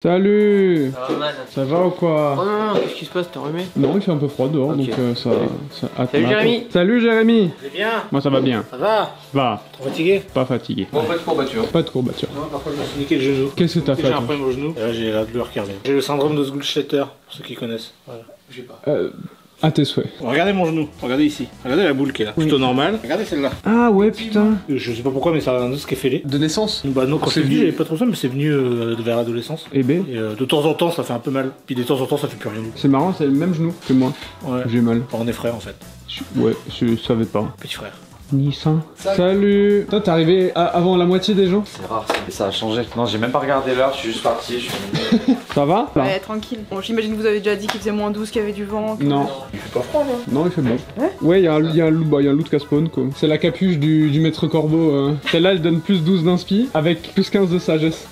Salut. Ça va ou quoi? Oh non, qu'est-ce qui se passe? T'es enrhumé? Non, il fait un peu froid dehors, okay. Donc ça... Salut Jérémy. Salut Jérémy. Tu vas bien? Moi ça va bien. Ça va? Va. Trop fatigué? Pas fatigué. Bon, pas de courbature. Pas de courbature. Non, par contre je me suis niqué le genou. Qu'est-ce que t'as fait? J'ai un problème au genou. Et là j'ai la douleur qui revient. J'ai le syndrome de Goldschlatter, pour ceux qui connaissent. Voilà. J'ai pas. À tes souhaits. Regardez mon genou, regardez ici. Regardez la boule qui est là. Plutôt normale. Regardez celle-là. Ah ouais putain. Je sais pas pourquoi mais ça a un os qui est fêlé. De naissance? Bah non, quand c'est venu j'avais pas trop ça mais c'est venu vers l'adolescence. Et B. Et de temps en temps ça fait un peu mal. Puis de temps en temps ça fait plus rien. C'est marrant, c'est le même genou que moi. Ouais. J'ai mal. On est frères en fait. Ouais, je savais pas. Petit frère. Nissan. Salut. Toi t'es arrivé avant la moitié des gens? C'est rare, ça a changé. Non, j'ai même pas regardé l'heure, je suis juste parti. Ça va? Ouais, tranquille. Bon, j'imagine que vous avez déjà dit qu'il faisait -12, qu'il y avait du vent. Que... Non. Il fait pas froid là? Non, il fait bon. Ouais. Ouais, il y a un loup de casse-spawn quoi. C'est la capuche du maître corbeau. Celle-là, elle donne plus 12 d'inspi avec plus 15 de sagesse.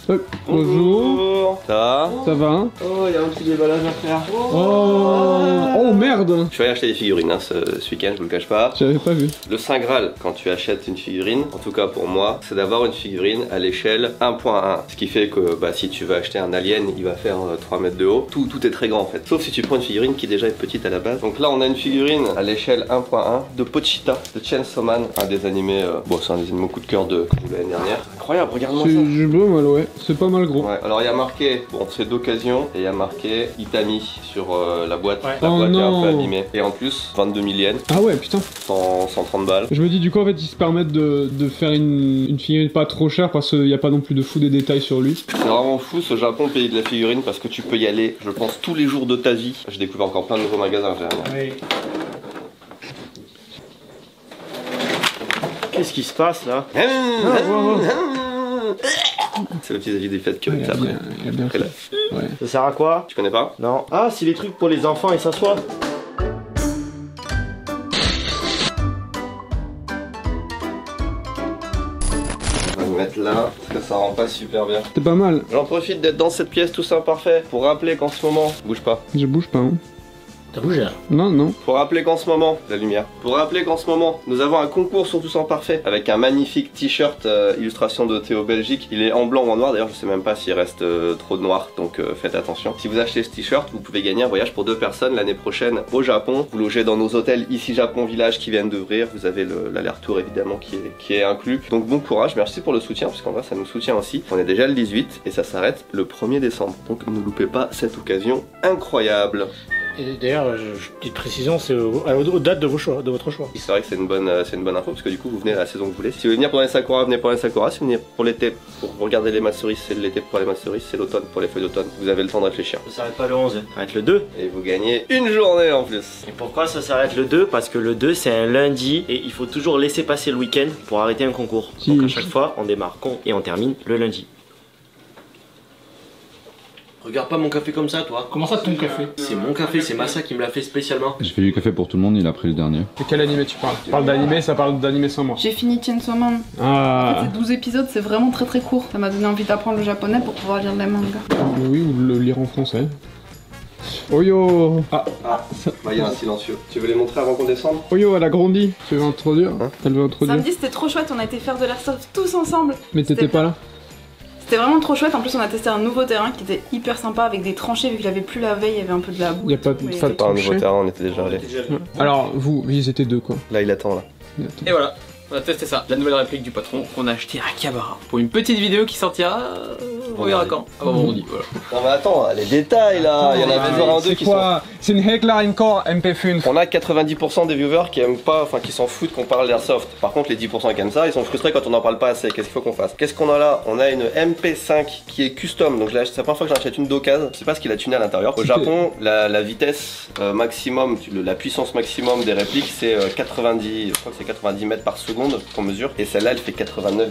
Bonjour. Ça va? Ça va hein? Oh, il y a un petit déballage à faire. Oh merde. Je suis allé acheter des figurines hein, ce week-end, je vous le cache pas. J'avais pas vu. Le Saint Graal, quand tu achètes une figurine, en tout cas pour moi, c'est d'avoir une figurine à l'échelle 1.1. Ce qui fait que bah, si tu veux acheter un alien, il va faire 3 mètres de haut. Tout est très grand en fait. Sauf si tu prends une figurine qui déjà est petite à la base. Donc là, on a une figurine à l'échelle 1.1 de Pochita, de Chainsaw Man, un des animés. Bon, c'est un des animés coup de cœur de l'année dernière. Incroyable, regarde-moi ça. J'ai pas mal, ouais. C'est pas mal gros. Ouais, alors il y a marqué, bon c'est d'occasion, et il y a marqué Itami sur la boîte. Ouais. La Oh boîte est un non. peu abîmée. Et en plus, 22 000 yens, Ah ouais, putain. 130 balles. Je me dis du coup en fait ils se permettent de faire une figurine pas trop chère parce qu'il n'y a pas non plus de fou des détails sur lui. C'est vraiment fou ce Japon, pays de la figurine, parce que tu peux y aller, je pense, tous les jours de ta vie. J'ai découvert encore plein de nouveaux magasins, j'ai rien. Oui. Qu'est-ce qui se passe là? C'est le petit avis des fêtes que Il t'as a après. bien Après fait. là. Ouais. Ça sert à quoi? Tu connais pas? Non. Ah, c'est les trucs pour les enfants, ils s'assoient. On va le mettre là, parce que ça rend pas super bien. C'était pas mal. J'en profite d'être dans cette pièce tout imparfait pour rappeler qu'en ce moment, bouge pas. Je bouge pas hein. T'as bougé là? Non, non. Pour rappeler qu'en ce moment, la lumière. Pour rappeler qu'en ce moment, nous avons un concours sur Tous en Parfait avec un magnifique t-shirt illustration de Théo Belgique. Il est en blanc ou en noir, d'ailleurs je sais même pas s'il reste trop de noir, donc faites attention. Si vous achetez ce t-shirt, vous pouvez gagner un voyage pour 2 personnes l'année prochaine au Japon. Vous logez dans nos hôtels ici Japon Village qui viennent d'ouvrir. Vous avez l'aller-retour évidemment qui est inclus. Donc bon courage, merci pour le soutien, parce qu'en vrai ça nous soutient aussi. On est déjà le 18 et ça s'arrête le 1er décembre. Donc ne loupez pas cette occasion incroyable. Et d'ailleurs, petite précision, c'est aux dates de votre choix. C'est vrai que c'est une bonne info parce que du coup vous venez à la saison que vous voulez. Si vous voulez venir pendant les sakura, venez pendant les sakura. Si vous venez pour l'été, pour regarder les matsuris, c'est l'été pour les matsuris, c'est l'automne pour les feuilles d'automne. Vous avez le temps de réfléchir. Ça s'arrête pas le 11, ça s'arrête le 2. Et vous gagnez une journée en plus. Et pourquoi ça s'arrête le 2? Parce que le 2 c'est un lundi et il faut toujours laisser passer le week-end pour arrêter un concours. Si. Donc à chaque fois on démarre con et on termine le lundi. Regarde pas mon café comme ça toi. Comment ça ton café? C'est mon café, c'est Massa qui me l'a fait spécialement. J'ai fait du café pour tout le monde, il a pris le dernier. De quel animé tu parles? Tu parles d'animé, ça parle d'animé sans moi. J'ai fini Chainsaw Man. Ah. C'est 12 épisodes, c'est vraiment très court. Ça m'a donné envie d'apprendre le japonais pour pouvoir lire les mangas. Oui, ou de le lire en français. Oh yo. Ah. Ça... Bah il y a un silencieux. Tu veux les montrer avant qu'on descende? Oh yo, elle a grandi. Tu veux introduire? Hein? Elle veut introduire. Samedi c'était trop chouette, on a été faire de l'airsoft tous ensemble. Mais t'étais pas là? C'était vraiment trop chouette, en plus on a testé un nouveau terrain qui était hyper sympa avec des tranchées vu qu'il avait plus la veille, il y avait un peu de la boue. Y a pas de Mais- pas de Pas un nouveau tranchée. terrain, on était déjà allés. Alors, vous, ils étaient deux quoi. Là il attend là. Et voilà, on a testé ça, la nouvelle réplique du patron qu'on a acheté à Kabara pour une petite vidéo qui sortira. On verra quand. Avant vendredi, voilà. Non mais attends, les détails là, il y en a toujours un ou deux qui sont... C'est une Heckler Encore MP5. On a 90% des viewers qui aiment pas, enfin qui s'en foutent qu'on parle d'airsoft. Par contre les 10% qui aiment ça, ils sont frustrés quand on en parle pas assez. Qu'est-ce qu'il faut qu'on fasse? Qu'est-ce qu'on a là? On a une MP5 qui est custom, donc c'est la première fois que j'achète une d'occasion. Je sais pas ce qu'il a tuné à l'intérieur. Au Japon, la vitesse maximum, la puissance maximum des répliques c'est 90, je crois que c'est 90 mètres par seconde qu'on mesure. Et celle-là elle fait 89,6.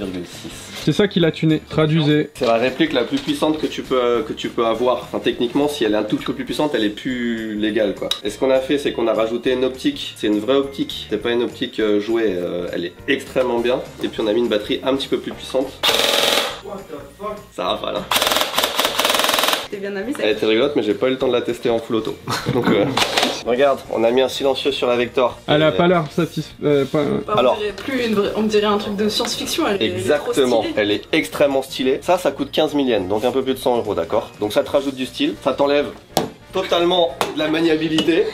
C'est ça qu'il a tuné. Traduisez. C'est la réplique la plus puissante que tu peux avoir. Enfin techniquement si elle est un tout petit peu plus puissante, elle est plus légale quoi. Et ce qu'on a fait c'est qu'on a rajouté une optique. C'est une vraie optique. C'est pas une optique jouée. Elle est extrêmement bien. Et puis on a mis une batterie un petit peu plus puissante. Ça rafale hein. T'es bien amusé. Elle était rigolote mais j'ai pas eu le temps de la tester en full auto. Donc Regarde, on a mis un silencieux sur la Vector. Elle a pas l'air satisfaite. Alors. On dirait plus on dirait un truc de science-fiction. Exactement, Elle est trop stylée. elle est extrêmement stylée. Ça coûte 15 000 yens, donc un peu plus de 100 €, d'accord? Donc ça te rajoute du style, ça t'enlève totalement de la maniabilité,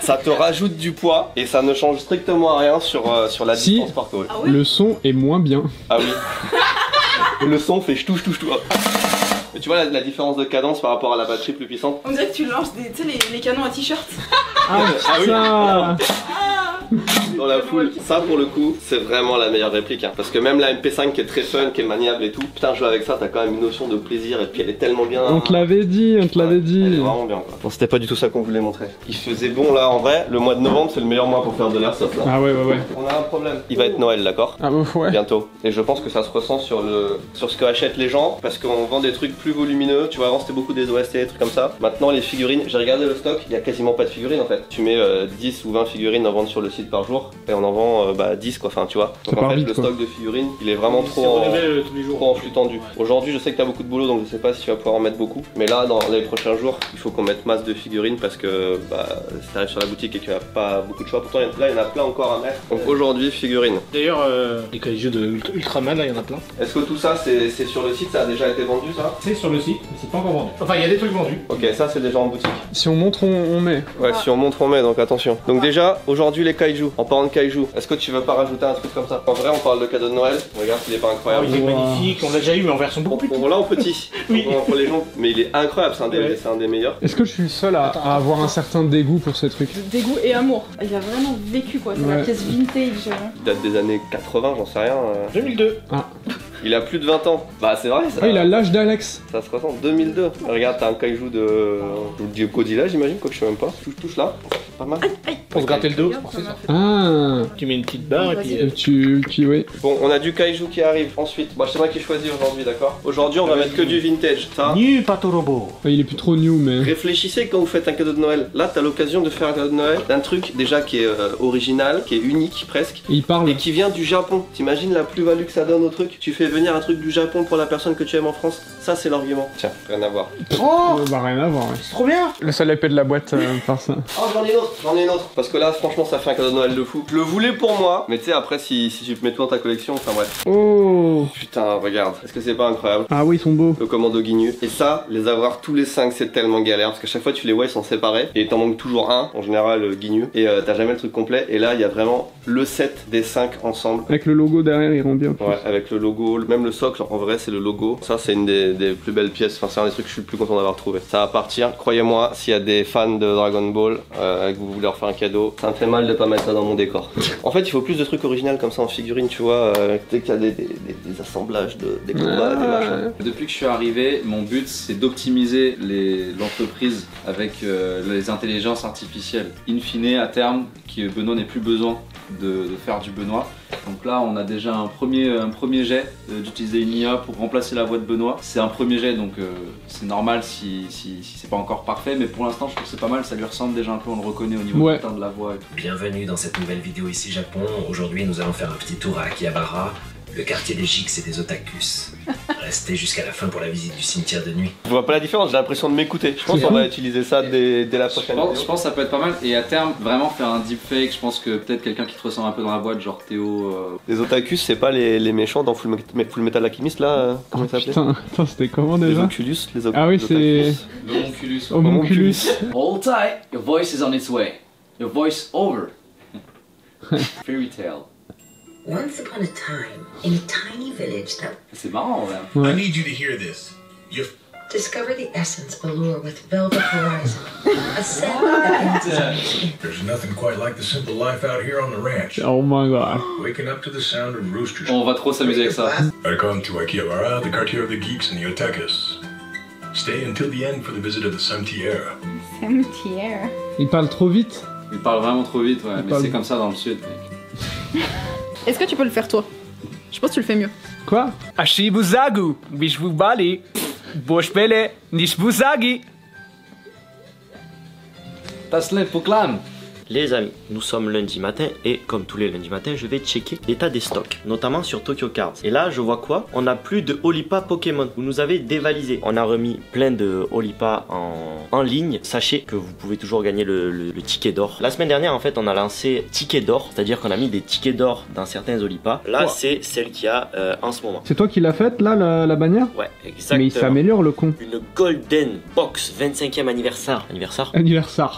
ça te rajoute du poids et ça ne change strictement rien sur la distance parcourue. Ah ouais. Le son est moins bien. Ah oui. Le son fait ch'touche. Mais tu vois la différence de cadence par rapport à la batterie plus puissante? On dirait que tu lances les canons à t-shirt. Ah oui. ça. Dans la foule, ça pour le coup, c'est vraiment la meilleure réplique, hein. Parce que même la MP5 qui est très fun, qui est maniable et tout, putain, jouer avec ça, t'as quand même une notion de plaisir et puis elle est tellement bien. On te l'avait dit, on te l'avait dit. Elle est vraiment bien quoi. Bon, c'était pas du tout ça qu'on voulait montrer. Il faisait bon là en vrai, le mois de novembre c'est le meilleur mois pour faire de l'airsoft là. Ah ouais. On a un problème. Il va être Noël, d'accord? Ah ouais. Bientôt. Et je pense que ça se ressent sur ce que achètent les gens parce qu'on vend des trucs plus volumineux. Tu vois, avant c'était beaucoup des OST, des trucs comme ça. Maintenant les figurines, j'ai regardé le stock, il y a quasiment pas de figurines en fait. Tu mets 10 ou 20 figurines en vente sur le site par jour et on en vend 10 quoi, enfin tu vois. Donc en fait le stock de figurines il est vraiment trop en flux tendu. Aujourd'hui je sais que t'as beaucoup de boulot donc je sais pas si tu vas pouvoir en mettre beaucoup. Mais là dans les prochains jours il faut qu'on mette masse de figurines parce que si t'arrives sur la boutique et que tu n'as pas beaucoup de choix, pourtant là il y en a plein encore à mettre. Donc aujourd'hui figurines. D'ailleurs les kaiju de Ultraman là il y en a plein. Est-ce que tout ça c'est sur le site, ça a déjà été vendu ça? C'est sur le site mais c'est pas encore vendu. Enfin il y a des trucs vendus. Ok, ça c'est déjà en boutique. Si on montre, on met. Ouais, si on montre on met, donc attention. Donc déjà, aujourd'hui les kaiju, en parlant de kaiju, est-ce que tu veux pas rajouter un truc comme ça? En vrai on parle de cadeau de Noël, regarde il est pas incroyable. Il est magnifique, on l'a déjà eu mais en version beaucoup plus petite. On l'a en petit, Oui. pour les gens, mais il est incroyable, c'est un des meilleurs. Est-ce que je suis le seul à avoir un certain dégoût pour ces trucs? Dégoût et amour. Il a vraiment vécu quoi, c'est la pièce vintage. Il date des années 80, j'en sais rien. 2002. Ah. Il a plus de 20 ans. Bah c'est vrai ça. Ah, il a l'âge d'Alex. Ça se ressent, 2002. Regarde, t'as un kaiju de Godzilla j'imagine, quoi que je sais même pas. Touche là, pas mal. Pour se gratter le dos, c'est parfait ça. Ah. Tu mets une petite barre et puis... Oui. Bon, on a du kaiju qui arrive ensuite. Bah, c'est moi qui choisis aujourd'hui, d'accord? Aujourd'hui, on va mettre que du vintage. Ça. Nu Patorobo. Il est plus trop new, mais. Réfléchissez quand vous faites un cadeau de Noël. Là, t'as l'occasion de faire un cadeau de Noël d'un truc déjà qui est original, qui est unique presque. Et il parle. Et qui vient du Japon. T'imagines la plus-value que ça donne au truc? Tu fais venir un truc du Japon pour la personne que tu aimes en France. Ça, c'est l'argument. Tiens, rien à voir. Oh Bah, rien à voir. Ouais. c'est trop bien. Le seul épée de la boîte par ça. Oh, j'en ai une autre. Parce que là, franchement, ça fait un cadeau de Noël de fou. Je le voulais pour moi. Mais tu sais, après, si tu te mets tout dans ta collection, enfin bref. Oh. Putain, regarde. Est-ce que c'est pas incroyable? Ah oui, ils sont beaux. Le commando Ginyu. Et ça, les avoir tous les 5 c'est tellement galère parce qu'à chaque fois tu les vois ils sont séparés et t'en manques toujours un, en général Ginyu, et t'as jamais le truc complet. Et là il y a vraiment le set des 5 ensemble. Avec le logo derrière, il rend bien. Ouais, avec le logo, même le socle, en vrai c'est le logo. Ça c'est une des plus belles pièces, enfin c'est un des trucs que je suis le plus content d'avoir trouvé. Ça va partir, croyez-moi, s'il y a des fans de Dragon Ball et que vous voulez leur faire un cadeau, ça me fait mal de pas mettre ça dans mon décor. En fait il faut plus de trucs originaux comme ça en figurine, tu vois, dès qu'il y a des assemblages, des combats, des machins. Depuis que je suis arrivé, mon but c'est d'optimiser l'entreprise avec les intelligences artificielles. In fine, à terme, que Benoît n'ait plus besoin de faire du Benoît. Donc là, on a déjà un premier jet d'utiliser une IA pour remplacer la voix de Benoît. C'est un premier jet, donc c'est normal si c'est pas encore parfait, mais pour l'instant, je trouve que c'est pas mal. Ça lui ressemble déjà un peu, on le reconnaît au niveau de la voix et tout. Bienvenue dans cette nouvelle vidéo ici Japon. Aujourd'hui, nous allons faire un petit tour à Akihabara, le quartier des geeks et des otakus. Restez jusqu'à la fin pour la visite du cimetière de nuit. Je vois pas la différence, j'ai l'impression de m'écouter. Je pense qu'on va utiliser ça dès la prochaine vidéo. Je pense que ça peut être pas mal, et à terme, vraiment faire un deepfake. Je pense que peut-être quelqu'un qui te ressemble un peu dans la boîte, genre Théo. Les otakus, c'est pas les méchants dans Full Metal Alchemist là? Comment ça s'appelait? Putain, c'était comment Les déjà? Oculus, les Ah oui, c'est. L'homunculus. Homunculus. Hold tight, your voice is on its way. Your voice over. Fairy tale. Once upon a time, in a tiny village that C'est marrant, ouais. Ouais. I need you to hear this. You've discover the essence allure with Velvet Horizon, a scent that ends. There's nothing quite like the simple life out here on the ranch. Oh my god. Waking up to the sound of roosters. On va trop s'amuser avec ça. Welcome to Akihabara, the quartier of the geeks and the otakus. Stay until the end for the visit of the cimetière. Cimetière. Il parle trop vite. Il parle vraiment trop vite, ouais, mais parle- c'est comme ça dans le sud, mec. Est-ce que tu peux le faire toi? Je pense que tu le fais mieux. Quoi? Ashibuzagu, Bishbubali, Boshbele, Nishbuzagi. Tasle Puklam. Les amis, nous sommes lundi matin et comme tous les lundis matins, je vais checker l'état des stocks, notamment sur Tokyo Cards. Et là, je vois quoi? On n'a plus de Olipa Pokémon. Vous nous avez dévalisé. On a remis plein de Olipa en ligne. Sachez que vous pouvez toujours gagner le ticket d'or. La semaine dernière, en fait, on a lancé ticket d'or, c'est-à-dire qu'on a mis des tickets d'or dans certains Olipa. Là, c'est celle qu'il y a en ce moment. C'est toi qui l'as faite là, la bannière? Ouais, exactement. Mais il s'améliore le con. Une Golden Box 25e anniversaire.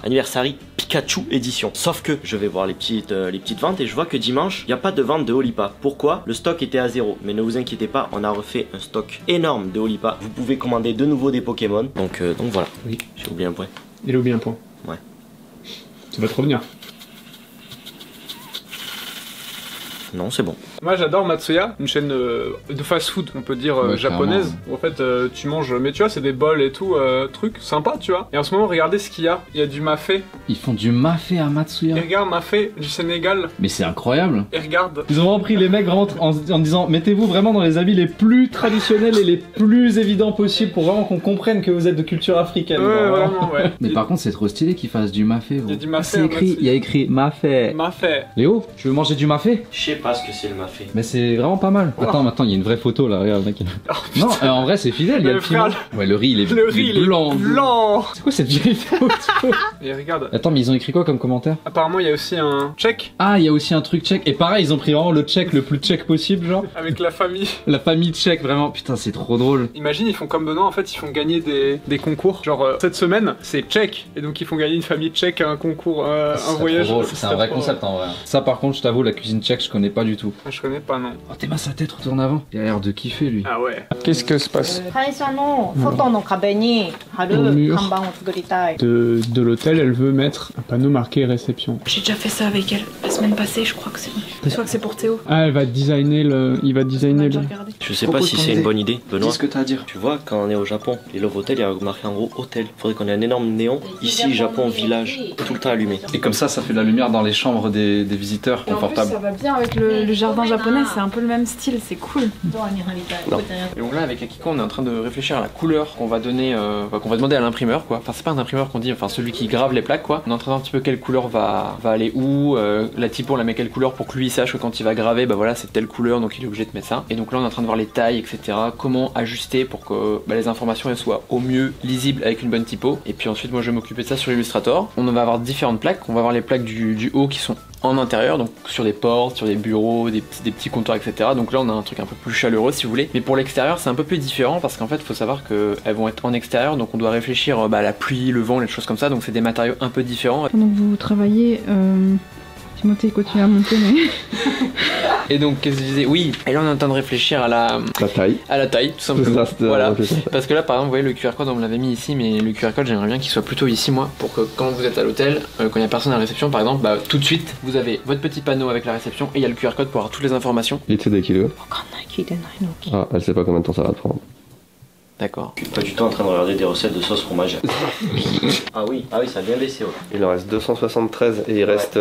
Anniversary Pikachu édition. Sauf que je vais voir les petites ventes et je vois que dimanche, il n'y a pas de vente de Olipa. Pourquoi? Le stock était à 0. Mais ne vous inquiétez pas, on a refait un stock énorme de Olipa. Vous pouvez commander de nouveau des Pokémon. Donc voilà. Oui. J'ai oublié un point. Il a oublié un point. Ouais. Ça va te revenir. Non, c'est bon. Moi j'adore Matsuya, une chaîne de fast-food, on peut dire ouais, japonaise. Où en fait tu manges, mais tu vois, c'est des bols et tout, trucs sympa, tu vois. Et en ce moment, regardez ce qu'il y a. Il y a du mafé. Ils font du mafé à Matsuya. Et regarde, mafé du Sénégal. Mais c'est incroyable. Et regarde. Ils ont vraiment pris les mecs vraiment en disant mettez-vous vraiment dans les habits les plus traditionnels et les plus évidents possibles pour vraiment qu'on comprenne que vous êtes de culture africaine. Ouais, vraiment, ouais. Mais par contre, c'est trop stylé qu'ils fassent du mafé. Il y a du mafé. Il y a écrit mafé. Mafé. Léo, tu veux manger du mafé? Je sais pas ce que c'est le mafé. Mais c'est vraiment pas mal. Attends, il y a une vraie photo là, regarde mec. Non, en vrai c'est fidèle, il y a le piment. Ouais, le riz il est blanc. C'est quoi cette vieille photo? Et regarde. Attends, mais ils ont écrit quoi comme commentaire? Apparemment, il y a aussi un check. Ah, il y a aussi un truc tchèque. Et pareil, ils ont pris vraiment le tchèque le plus tchèque possible, genre. Avec la famille. La famille tchèque, vraiment. Putain, c'est trop drôle. Imagine, ils font comme Benoît, en fait, ils font gagner des concours. Genre, cette semaine, c'est tchèque. Et donc, ils font gagner une famille tchèque à un concours, un voyage. C'est un vrai concept en vrai. Ça, par contre, je t'avoue, la cuisine tchèque, je connais pas du tout. Je connais pas, non. Oh, t'es mince, sa tête retourne avant. Il a l'air de kiffer, lui. Ah ouais. Qu'est-ce que se passe? De l'hôtel, elle veut mettre un panneau marqué réception. J'ai déjà fait ça avec elle la semaine passée, je crois que c'est bon. Je crois que c'est pour Théo. Ah, il va designer le. Je sais pas si c'est une bonne idée, Benoît. Dis ce que t'as à dire. Tu vois, quand on est au Japon, les Love Hotel, il y a marqué en gros hôtel. Faudrait qu'on ait un énorme néon. Ici, Japon, village, tout le temps allumé. Et comme ça fait de la lumière dans les chambres des visiteurs, confortable. Ça va bien avec le jardin japonais, c'est un peu le même style, c'est cool. Non. Et donc là, avec Akiko, on est en train de réfléchir à la couleur qu'on va donner, qu'on va demander à l'imprimeur, quoi. Enfin, c'est pas un imprimeur qu'on dit, enfin celui qui grave les plaques, quoi. On est en train de voir un petit peu quelle couleur va aller où, la typo on la met quelle couleur pour que lui sache que quand il va graver, bah voilà, c'est telle couleur, donc il est obligé de mettre ça. Et donc là, on est en train de voir les tailles, etc. Comment ajuster pour que les informations elles soient au mieux lisibles avec une bonne typo. Et puis ensuite, moi, je vais m'occuper de ça sur Illustrator. On va avoir différentes plaques. On va avoir les plaques du haut qui sont en intérieur, donc sur des portes, sur des bureaux, des petits comptoirs, etc. Donc là on a un truc un peu plus chaleureux si vous voulez. Mais pour l'extérieur c'est un peu plus différent parce qu'en fait il faut savoir qu'elles vont être en extérieur, donc on doit réfléchir à la pluie, le vent, les choses comme ça, donc c'est des matériaux un peu différents. Pendant que vous travaillez, Timothée continue à monter mais... Et donc qu'est-ce que je disais? Oui, et là on est en train de réfléchir à la taille. À la taille, tout simplement. Voilà. Parce que là par exemple vous voyez le QR code on me l'avait mis ici, mais le QR code j'aimerais bien qu'il soit plutôt ici moi, pour que quand vous êtes à l'hôtel, quand il n'y a personne à la réception par exemple, tout de suite vous avez votre petit panneau avec la réception et il y a le QR code pour avoir toutes les informations. Il était des kilos. Ah, elle sait pas combien de temps ça va te prendre. D'accord. Je suis pas du tout en train de regarder des recettes de sauce fromage. Ah oui, ça a bien baissé. Ouais. Il en reste 273 et il reste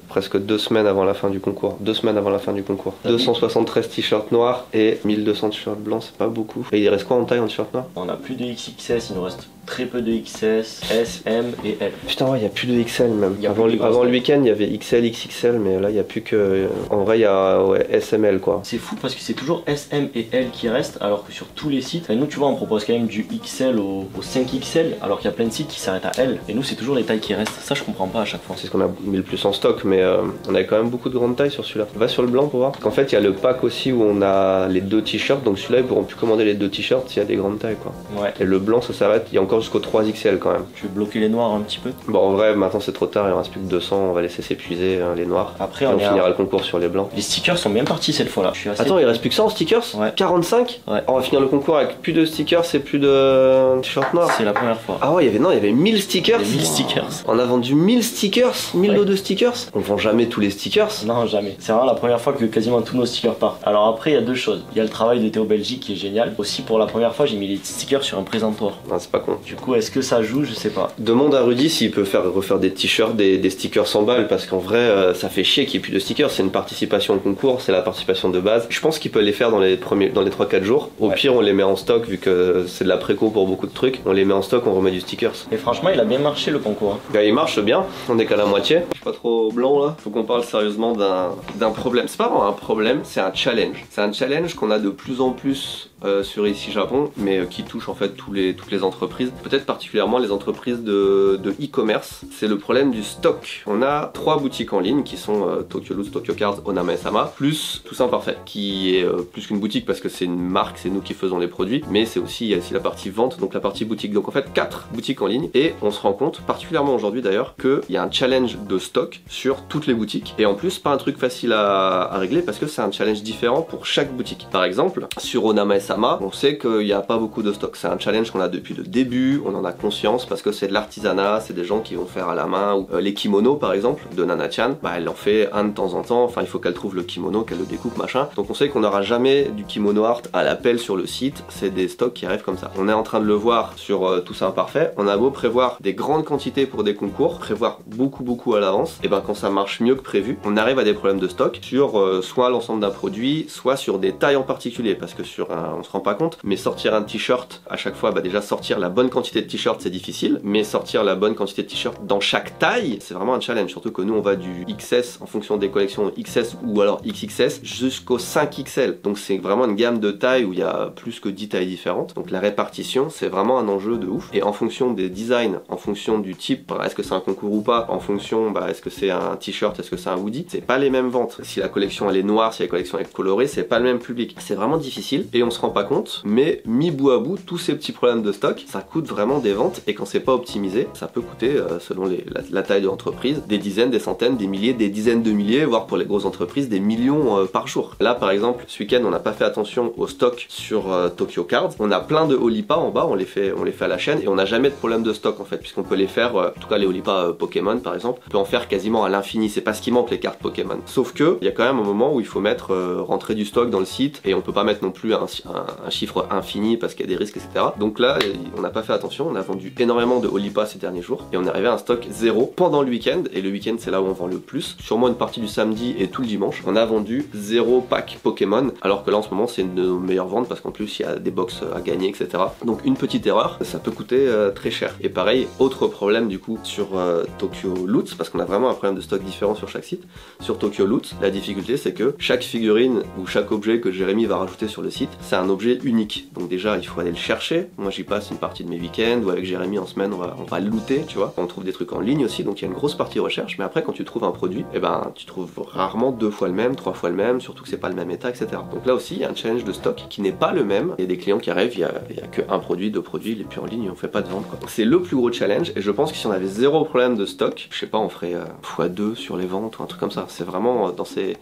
presque 2 semaines avant la fin du concours. 2 semaines avant la fin du concours. 273 t-shirts noirs et 1200 t-shirts blancs, c'est pas beaucoup. Et il reste quoi en taille en t-shirt noir? On a plus de XXS, il nous reste très peu de XS, S, M et L. Putain ouais, il y a plus de XL même. Avant le week-end il y avait XL, XXL, mais là il y a plus que... En vrai il y a SML quoi. C'est fou parce que c'est toujours S, M et L qui restent, alors que sur tous les sites, nous tu vois on propose quand même du XL au 5XL, alors qu'il y a plein de sites qui s'arrêtent à L. Et nous c'est toujours les tailles qui restent, ça je comprends pas à chaque fois. C'est ce qu'on a mis le plus en stock, mais on avait quand même beaucoup de grandes tailles sur celui-là. Va sur le blanc pour voir. En fait il y a le pack aussi où on a les 2 t-shirts, donc celui-là ils pourront plus commander les 2 t-shirts s'il y a des grandes tailles quoi. Ouais. Et le blanc ça s'arrête, il y a encore jusqu'au 3XL quand même. Je vais bloquer les noirs un petit peu. Bon en vrai maintenant c'est trop tard, il en reste plus que 200, on va laisser s'épuiser les noirs. Après on finira le concours sur les blancs. Les stickers sont bien partis cette fois là. Attends, il reste plus que ça en stickers? Ouais. 45? Ouais. On va finir le concours avec plus de stickers et plus de t-shirts noirs. C'est la première fois. Ah ouais, il y avait 1000 stickers. 1000 stickers. On a vendu 1000 stickers, 1000 lots de stickers. On vend jamais tous les stickers. Non, jamais. C'est vraiment la première fois que quasiment tous nos stickers partent. Alors après, il y a 2 choses. Il y a le travail de Théo Belgique qui est génial. Aussi, pour la première fois, j'ai mis les stickers sur un présentoir. Non, c'est pas con. Du coup, est-ce que ça joue? Je sais pas. Demande à Rudy s'il peut refaire des t-shirts, des stickers 100 balles, parce qu'en vrai, ça fait chier qu'il n'y ait plus de stickers. C'est une participation au concours, c'est la participation de base. Je pense qu'il peut les faire dans les 3-4 jours. Au pire, on les met en stock, vu que c'est de la préco pour beaucoup de trucs. On les met en stock, on remet du stickers. Et franchement, il a bien marché le concours. Bah, il marche bien, on est qu'à la moitié. Je suis pas trop blanc là. Faut qu'on parle sérieusement d'un problème. C'est pas vraiment un problème, c'est un challenge. C'est un challenge qu'on a de plus en plus sur ici Japon, mais qui touche en fait toutes les entreprises, peut-être particulièrement les entreprises de e-commerce. C'est le problème du stock. On a 3 boutiques en ligne qui sont Tokyo Loot, Tokyo Cards, Onama Sama, plus Toussaint Parfait, qui est plus qu'une boutique parce que c'est une marque, c'est nous qui faisons les produits, mais c'est aussi, il y a aussi la partie vente, donc la partie boutique. Donc en fait 4 boutiques en ligne, et on se rend compte, particulièrement aujourd'hui d'ailleurs, qu'il y a un challenge de stock sur toutes les boutiques, et en plus pas un truc facile à régler parce que c'est un challenge différent pour chaque boutique. Par exemple, sur Onama Sama, on sait qu'il n'y a pas beaucoup de stock. C'est un challenge qu'on a depuis le début, on en a conscience parce que c'est de l'artisanat, c'est des gens qui vont faire à la main, ou les kimonos par exemple de Nana-chan, bah elle en fait un de temps en temps, enfin il faut qu'elle trouve le kimono, qu'elle le découpe machin, donc on sait qu'on n'aura jamais du kimono art à l'appel sur le site, c'est des stocks qui arrivent comme ça. On est en train de le voir sur Toussaint Parfait, on a beau prévoir des grandes quantités pour des concours, prévoir beaucoup à l'avance, et ben quand ça marche mieux que prévu, on arrive à des problèmes de stock sur soit l'ensemble d'un produit, soit sur des tailles en particulier, parce que on se rend pas compte, mais sortir un t-shirt à chaque fois, bah déjà sortir la bonne quantité de t-shirt c'est difficile, mais sortir la bonne quantité de t-shirt dans chaque taille c'est vraiment un challenge, surtout que nous on va du XS en fonction des collections XS ou alors XXS jusqu'au 5XL, donc c'est vraiment une gamme de tailles où il y a plus que 10 tailles différentes, donc la répartition c'est vraiment un enjeu de ouf, et en fonction des designs, en fonction du type, est-ce que c'est un concours ou pas, en fonction est-ce que c'est un t-shirt, est-ce que c'est un hoodie, c'est pas les mêmes ventes, si la collection elle est noire, si la collection est colorée, c'est pas le même public, c'est vraiment difficile et on se rend pas compte, mais mis bout à bout, tous ces petits problèmes de stock, ça coûte vraiment des ventes, et quand c'est pas optimisé, ça peut coûter, selon la taille de l'entreprise, des dizaines, des centaines, des milliers, des dizaines de milliers, voire pour les grosses entreprises, des millions par jour. Là par exemple, ce week-end on n'a pas fait attention au stock sur Tokyo Cards, on a plein de Olipa en bas, on les fait à la chaîne, et on n'a jamais de problème de stock en fait, puisqu'on peut les faire, en tout cas les Olipa Pokémon par exemple, on peut en faire quasiment à l'infini, c'est pas ce qui manque les cartes Pokémon. Sauf que, il y a quand même un moment où il faut mettre, rentrer du stock dans le site, et on peut pas mettre non plus un chiffre infini parce qu'il y a des risques, etc. Donc là, on n'a pas fait attention, on a vendu énormément de Olipa ces derniers jours, et on est arrivé à un stock 0 pendant le week-end, et le week-end c'est là où on vend le plus, sûrement une partie du samedi et tout le dimanche, on a vendu 0 pack Pokémon, alors que là en ce moment c'est une de nos meilleures ventes parce qu'en plus il y a des box à gagner, etc. Donc une petite erreur, ça peut coûter très cher. Et pareil, autre problème du coup sur Tokyo Loot, parce qu'on a vraiment un problème de stock différent sur chaque site. Sur Tokyo Loot, la difficulté c'est que chaque figurine ou chaque objet que Jérémy va rajouter sur le site, c'est un objet unique. Donc déjà il faut aller le chercher, moi j'y passe une partie de mes week-ends, ou avec Jérémy en semaine on va looter, tu vois. On trouve des trucs en ligne aussi, donc il y a une grosse partie recherche, mais après quand tu trouves un produit, et ben tu trouves rarement 2 fois le même, 3 fois le même, surtout que c'est pas le même état, etc. Donc là aussi il y a un challenge de stock qui n'est pas le même. Il y a des clients qui arrivent, il y a que un produit, 2 produits, et puis en ligne on fait pas de vente quoi. C'est le plus gros challenge, et je pense que si on avait 0 problème de stock, je sais pas, on ferait x2 sur les ventes ou un truc comme ça. C'est vraiment dans ces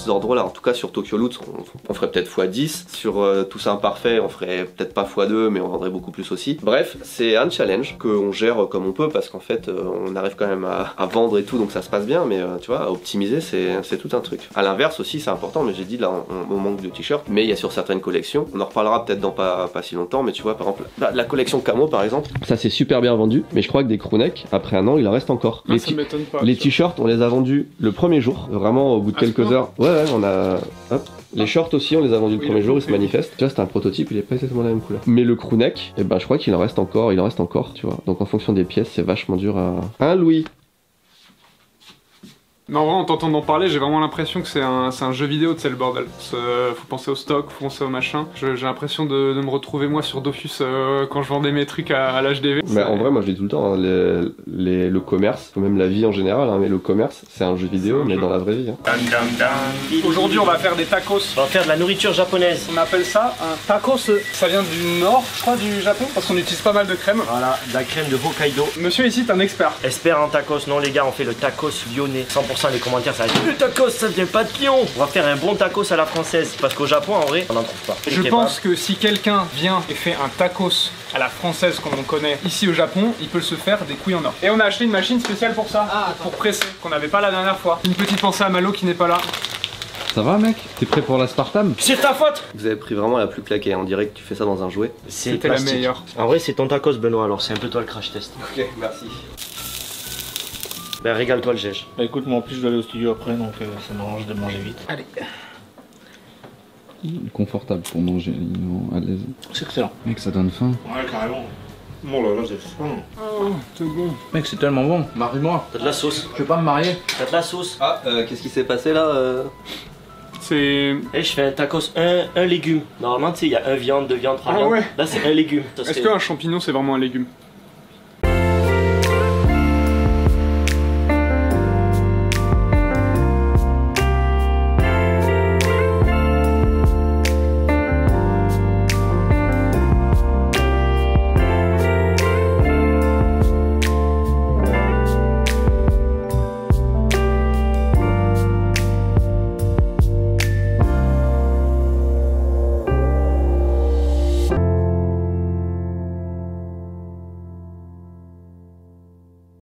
ordres là. En tout cas sur Tokyo Loot on ferait peut-être x10, sur Toussaint Parfait on ferait peut-être pas x2, mais on vendrait beaucoup plus aussi. Bref, c'est un challenge qu'on gère comme on peut, parce qu'en fait on arrive quand même à vendre et tout, donc ça se passe bien, mais tu vois, à optimiser c'est tout un truc. À l'inverse aussi c'est important, mais j'ai dit là on manque de t-shirts, mais il y a sur certaines collections, on en reparlera peut-être dans pas si longtemps, mais tu vois par exemple la collection Camo par exemple, ça c'est super bien vendu, mais je crois que des crewnecks après un an il en reste encore. Non, ça m'étonne pas. Les t-shirts on les a vendus le premier jour, vraiment au bout de quelques heures. Ouais on a... Hop. Les shorts aussi on les a vendus le premier jour, ils se manifestent. Tu vois c'était un prototype, il est pas exactement la même couleur. Mais le crewneck, et ben je crois qu'il en reste encore, tu vois. Donc en fonction des pièces c'est vachement dur à... Hein Louis? Non, vraiment, en t'entendant parler, j'ai vraiment l'impression que c'est un jeu vidéo, tu sais, le bordel. Faut penser au stock, faut penser au machin. J'ai l'impression de me retrouver, moi, sur Dofus quand je vendais mes trucs à l'HDV. Mais en vrai, moi, je dis tout le temps, hein, le commerce, ou même la vie en général, hein, mais le commerce, c'est un jeu vidéo, mais dans la vraie vie. Hein. Aujourd'hui, on va faire des tacos. On va faire de la nourriture japonaise. On appelle ça un tacos. Ça vient du nord, je crois, du Japon, parce qu'on utilise pas mal de crème. Voilà, de la crème de Hokkaido. Monsieur ici, t'es un expert. Expert en tacos. Non, les gars, on fait le tacos lyonnais. 100% les commentaires ça va être le tacos ça vient pas de Lyon. On va faire un bon tacos à la française, parce qu'au Japon en vrai on n'en trouve pas. Je pense que si quelqu'un vient et fait un tacos à la française comme on connaît ici au Japon, il peut se faire des couilles en or. Et on a acheté une machine spéciale pour ça, pour presser, qu'on n'avait pas la dernière fois. Une petite pensée à Malo qui n'est pas là. Ça va mec? T'es prêt pour l'aspartame? C'est ta faute! Vous avez pris vraiment la plus claquée, on dirait que tu fais ça dans un jouet. C'était la meilleure. En vrai, c'est ton tacos, Benoît, alors c'est un peu toi le crash test. Ok, merci. Ben, régale-toi le gège. Bah écoute, moi en plus je dois aller au studio après, donc ça m'arrange de manger vite. Allez. Confortable pour manger, à l'aise. C'est excellent. Mec, ça donne faim. Ouais, carrément. Bon là, j'ai faim. Oh, c'est bon. Mec, c'est tellement bon. Marie-moi. T'as de la sauce. Je vais pas me marier. T'as de la sauce. Ah, qu'est-ce qui s'est passé là C'est... Et je fais un tacos, un légume. Normalement, tu sais, il y a un viande, deux viandes, trois Ah viandes. ouais. Là, c'est un légume. Est-ce qu'un champignon, c'est vraiment un légume?